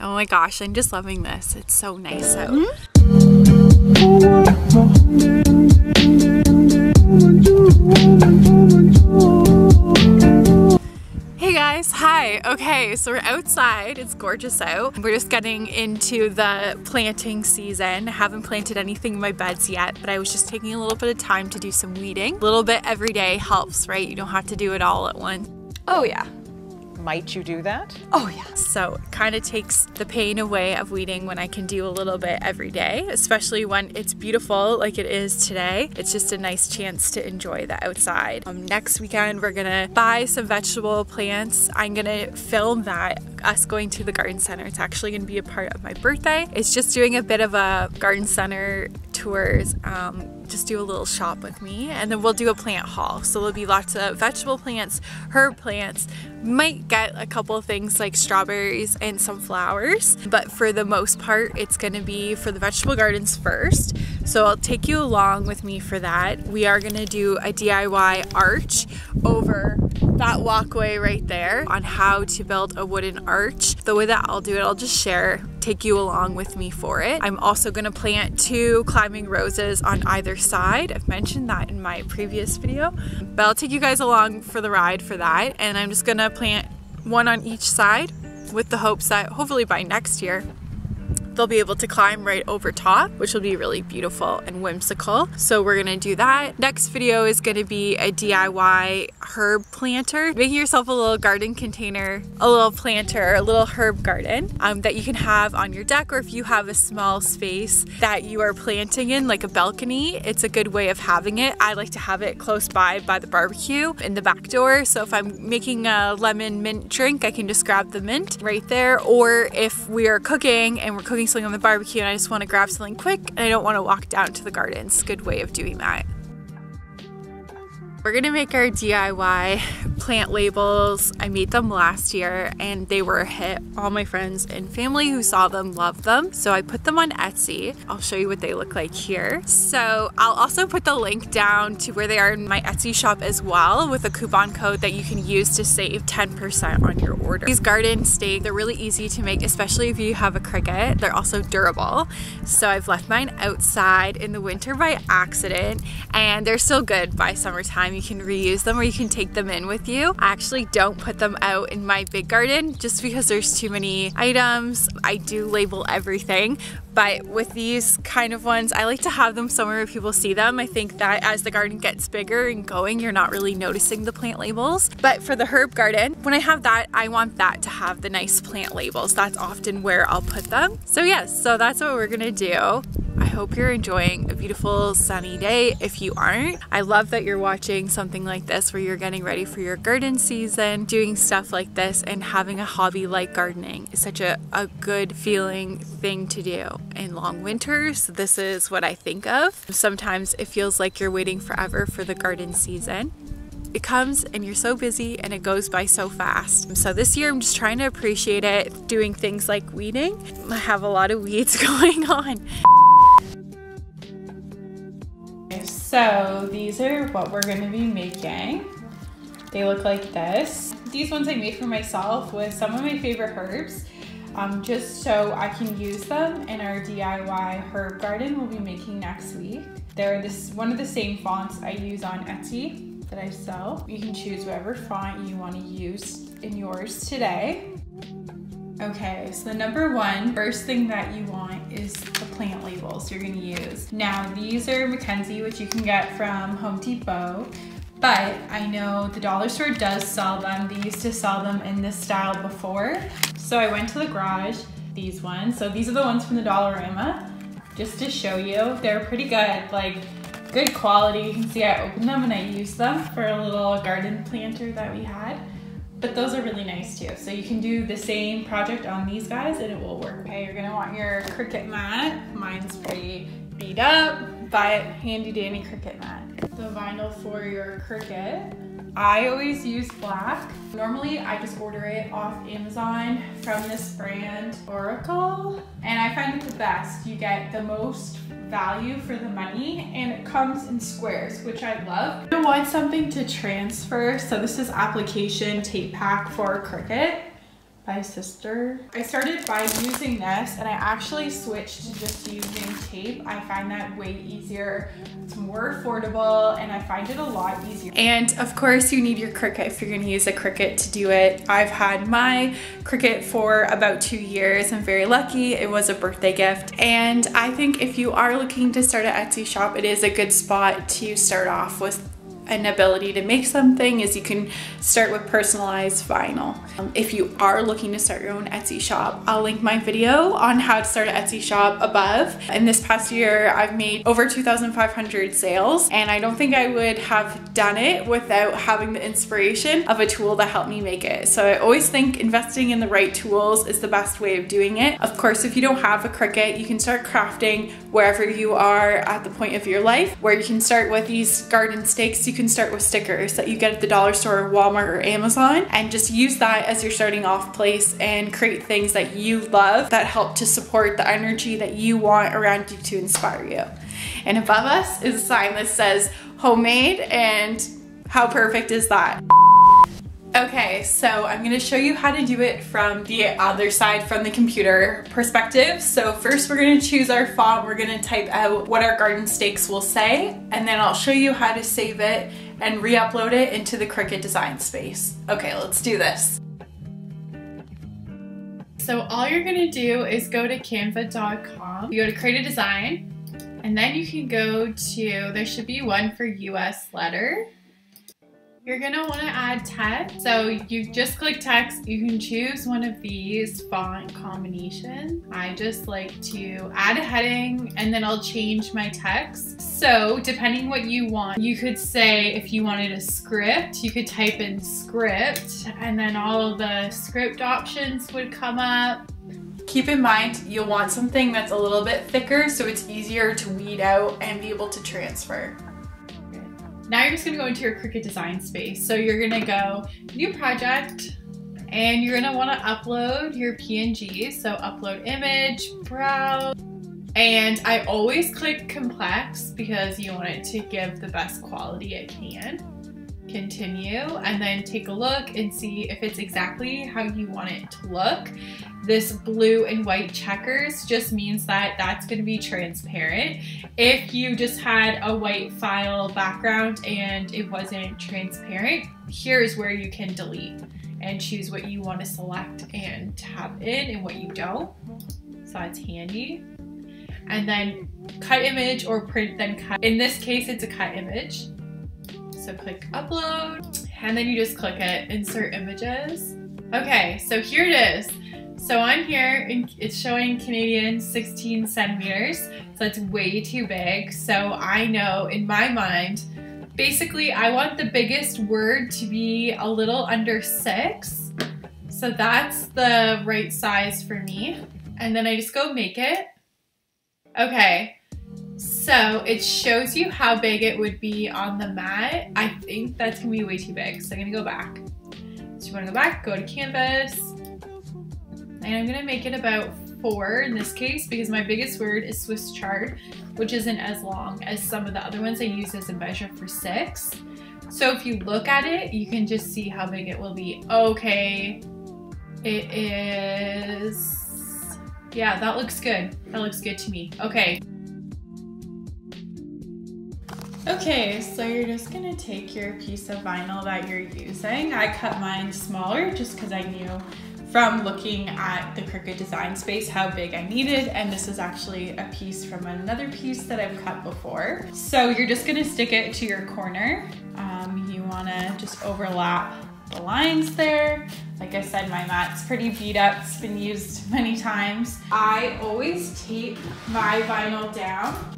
Oh my gosh, I'm just loving this. It's so nice out. Hey guys, hi. Okay, so we're outside. It's gorgeous out. We're just getting into the planting season. I haven't planted anything in my beds yet, but I was just taking a little bit of time to do some weeding. A little bit every day helps, right? You don't have to do it all at once. Oh yeah. Might you do that? Oh yeah. So it kind of takes the pain away of weeding when I can do a little bit every day, especially when it's beautiful like it is today. It's just a nice chance to enjoy the outside. Next weekend, we're gonna buy some vegetable plants. I'm gonna film that, us going to the garden center. It's actually gonna be a part of my birthday. It's just doing a bit of a garden center tours. Just do a little shop with me, and then we'll do a plant haul. So there'll be lots of vegetable plants, herb plants, might get a couple of things like strawberries and some flowers, but for the most part it's going to be for the vegetable gardens first. So I'll take you along with me for that. We are going to do a DIY arch over that walkway right there on how to build a wooden arch. The way that I'll do it, I'll just take you along with me for it. I'm also gonna plant 2 climbing roses on either side. I've mentioned that in my previous video, but I'll take you guys along for the ride for that. And I'm just gonna plant 1 on each side with the hopes that hopefully by next year, they'll be able to climb right over top, which will be really beautiful and whimsical. So we're gonna do that. Next video is gonna be a DIY herb planter. Making yourself a little garden container, a little planter, a little herb garden that you can have on your deck, or if you have a small space that you are planting in, like a balcony, it's a good way of having it. I like to have it close by the barbecue in the back door. So if I'm making a lemon mint drink, I can just grab the mint right there. Or if we are cooking and we're cooking something on the barbecue and I just want to grab something quick and I don't want to walk down to the garden, it's a good way of doing that. We're gonna make our DIY plant labels. I made them last year and they were a hit. All my friends and family who saw them loved them. So I put them on Etsy. I'll show you what they look like here. So I'll also put the link down to where they are in my Etsy shop as well, with a coupon code that you can use to save 10% on your order. These garden stakes, they're really easy to make, especially if you have a Cricut. They're also durable. So I've left mine outside in the winter by accident, and they're still good by summertime. You can reuse them or you can take them in with you. I actually don't put them out in my big garden just because there's too many items. I do label everything, but with these kind of ones, I like to have them somewhere where people see them. I think that as the garden gets bigger and going, you're not really noticing the plant labels. But for the herb garden, when I have that, I want that to have the nice plant labels. That's often where I'll put them. So yes, so that's what we're gonna do. I hope you're enjoying a beautiful sunny day. If you aren't, I love that you're watching something like this where you're getting ready for your garden season. Doing stuff like this and having a hobby like gardening is such a good feeling thing to do. In long winters, this is what I think of. Sometimes it feels like you're waiting forever for the garden season. It comes and you're so busy and it goes by so fast. So this year I'm just trying to appreciate it, doing things like weeding. I have a lot of weeds going on. So these are what we're going to be making. They look like this. These ones I made for myself with some of my favorite herbs, just so I can use them in our DIY herb garden we'll be making next week. They're one of the same fonts I use on Etsy that I sell. You can choose whatever font you want to use in yours today. Okay, so the number one, first thing that you want is the plant labels you're gonna use. Now, these are Mackenzie, which you can get from Home Depot, but I know the dollar store does sell them. They used to sell them in this style before. So I went to the garage, these ones. So these are the ones from the Dollarama, just to show you. They're pretty good, like good quality. You can see I opened them and I used them for a little garden planter that we had. But those are really nice too. So you can do the same project on these guys and it will work. Okay, you're gonna want your Cricut mat. Mine's pretty beat up, but handy dandy Cricut mat. The vinyl for your Cricut. I always use black. Normally I just order it off Amazon from this brand, Oracle. And I find it the best. You get the most value for the money and it comes in squares, which I love. I want something to transfer, so this is application tape pack for Cricut. by sister. I started by using this and I actually switched to just using tape. I find that way easier. It's more affordable and I find it a lot easier. And of course you need your Cricut if you're gonna use a Cricut to do it. I've had my Cricut for about 2 years. I'm very lucky. It was a birthday gift. And I think if you are looking to start an Etsy shop, it is a good spot to start off with an ability to make something. Is you can start with personalized vinyl. If you are looking to start your own Etsy shop, I'll link my video on how to start an Etsy shop above. In this past year, I've made over 2,500 sales, and I don't think I would have done it without having the inspiration of a tool that helped me make it. So I always think investing in the right tools is the best way of doing it. Of course, if you don't have a Cricut, you can start crafting wherever you are at the point of your life, where you can start with these garden stakes. You can start with stickers that you get at the dollar store, Walmart, or Amazon, and just use that as your starting off place and create things that you love that help to support the energy that you want around you to inspire you. And above us is a sign that says homemade, and how perfect is that? Okay, so I'm gonna show you how to do it from the other side, from the computer perspective. So first we're gonna choose our font. We're gonna type out what our garden stakes will say, and then I'll show you how to save it and re-upload it into the Cricut design space. Okay, let's do this. So all you're gonna do is go to canva.com. You go to create a design, and then you can go to, there should be one for US letter. You're gonna wanna add text. So you just click text. You can choose one of these font combinations. I just like to add a heading and then I'll change my text. So depending what you want, you could say if you wanted a script, you could type in script and then all of the script options would come up. Keep in mind, you'll want something that's a little bit thicker so it's easier to weed out and be able to transfer. Now you're just gonna go into your Cricut design space. So you're gonna go new project and you're gonna wanna upload your PNG. So upload image, browse. And I always click complex because you want it to give the best quality it can. Continue, and then take a look and see if it's exactly how you want it to look. This blue and white checkers just means that that's going to be transparent. If you just had a white file background and it wasn't transparent, here's where you can delete and choose what you want to select and have in and what you don't. So that's handy. And then cut image or print then cut. In this case, it's a cut image. So click upload, and then you just click it, insert images. Okay, so here it is. So on here, it's showing Canadian 16 centimeters, so that's way too big. So I know in my mind, basically I want the biggest word to be a little under 6. So that's the right size for me. And then I just go make it. Okay. So it shows you how big it would be on the mat. I think that's gonna be way too big, so I'm gonna go back. So you wanna go back, go to canvas, and I'm gonna make it about 4 in this case because my biggest word is Swiss chard, which isn't as long as some of the other ones I use as a measure for 6. So if you look at it, you can just see how big it will be. Okay, it is, yeah, that looks good. That looks good to me. Okay. Okay, so you're just gonna take your piece of vinyl that you're using. I cut mine smaller just because I knew from looking at the Cricut design space how big I needed, and this is actually a piece from another piece that I've cut before. So you're just gonna stick it to your corner. You wanna just overlap the lines there. Like I said, my mat's pretty beat up. It's been used many times. I always tape my vinyl down.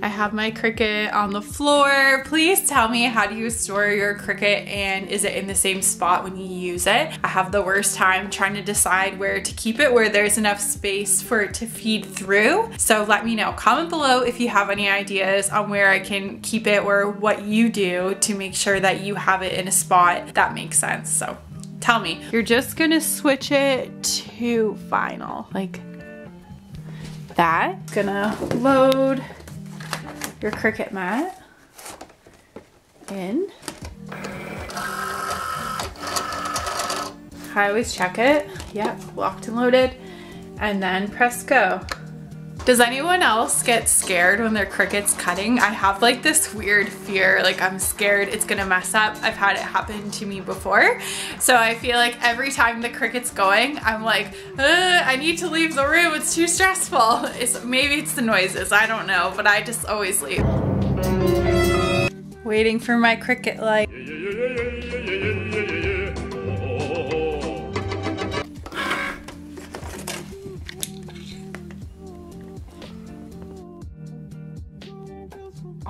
I have my Cricut on the floor. Please tell me, how do you store your Cricut and is it in the same spot when you use it? I have the worst time trying to decide where to keep it, where there's enough space for it to feed through. So let me know. Comment below if you have any ideas on where I can keep it or what you do to make sure that you have it in a spot that makes sense. So tell me. You're just gonna switch it to vinyl like that. Gonna load your Cricut mat in. I always check it. Yep, locked and loaded. And then press go. Does anyone else get scared when their Cricut's cutting? I have like this weird fear, like I'm scared it's gonna mess up. I've had it happen to me before. So I feel like every time the Cricut's going, I'm like, I need to leave the room, it's too stressful. Maybe it's the noises, I don't know, but I just always leave. Waiting for my Cricut light.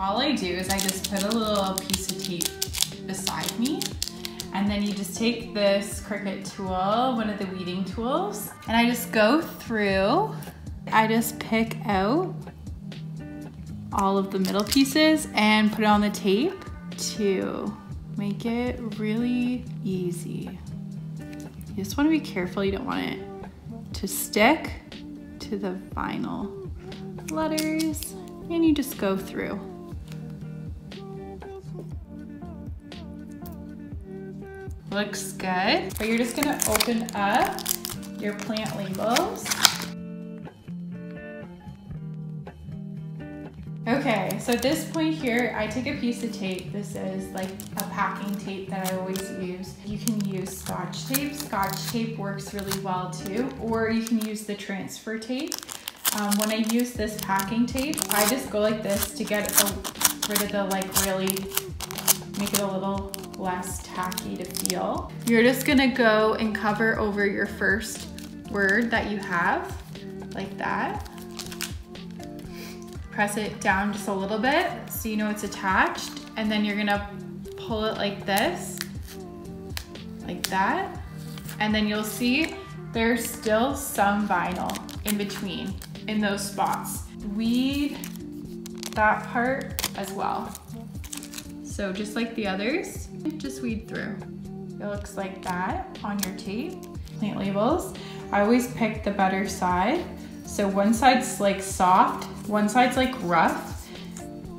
All I do is I just put a little piece of tape beside me, and then you just take this Cricut tool, one of the weeding tools, and I just go through. I just pick out all of the middle pieces and put it on the tape to make it really easy. You just want to be careful, you don't want it to stick to the vinyl letters, and you just go through. Looks good. But you're just gonna open up your plant labels. Okay, so at this point here, I take a piece of tape. This is like a packing tape that I always use. You can use Scotch tape. Scotch tape works really well too, or you can use the transfer tape. When I use this packing tape, I just go like this to get rid of the really, make it a little less tacky to feel. You're just gonna go and cover over your first word that you have, like that. Press it down just a little bit so you know it's attached, and then you're gonna pull it like this, like that, and then you'll see there's still some vinyl in between, in those spots. Weed that part as well. So just like the others, just weed through. It looks like that on your tape. Plant labels, I always pick the better side. So one side's like soft, one side's like rough,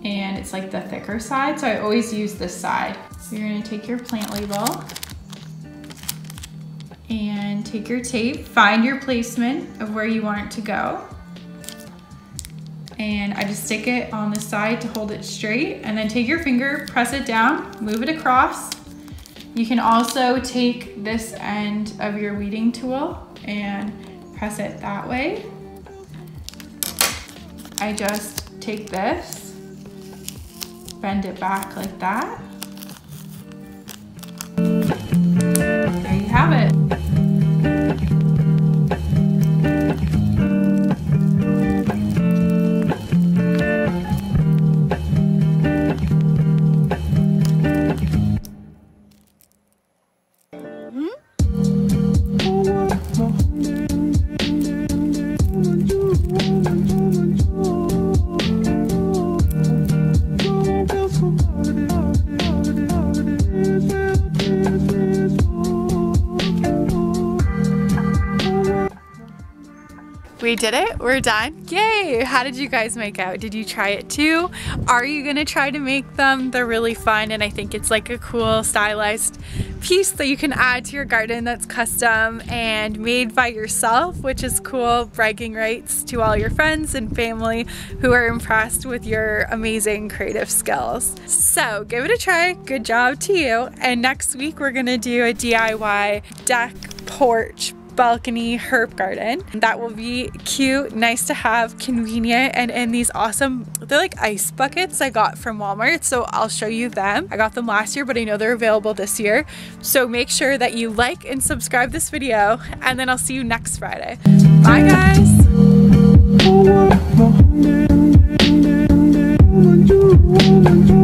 and it's like the thicker side. So I always use this side. So you're gonna take your plant label and take your tape, find your placement of where you want it to go. And I just stick it on the side to hold it straight, and then take your finger, press it down, move it across. You can also take this end of your weeding tool and press it that way. I just take this, bend it back like that. There you have it. We did it, we're done. Yay! How did you guys make out? Did you try it too? Are you gonna try to make them? They're really fun, and I think it's like a cool stylized piece that you can add to your garden that's custom and made by yourself, which is cool. Bragging rights to all your friends and family who are impressed with your amazing creative skills. So give it a try, good job to you. And next week we're gonna do a DIY deck, porch, balcony herb garden. That will be cute, nice to have, convenient, and in these awesome, they're like ice buckets I got from Walmart, so I'll show you them. I got them last year, but I know they're available this year. So make sure that you like and subscribe this video, and then I'll see you next Friday. Bye guys!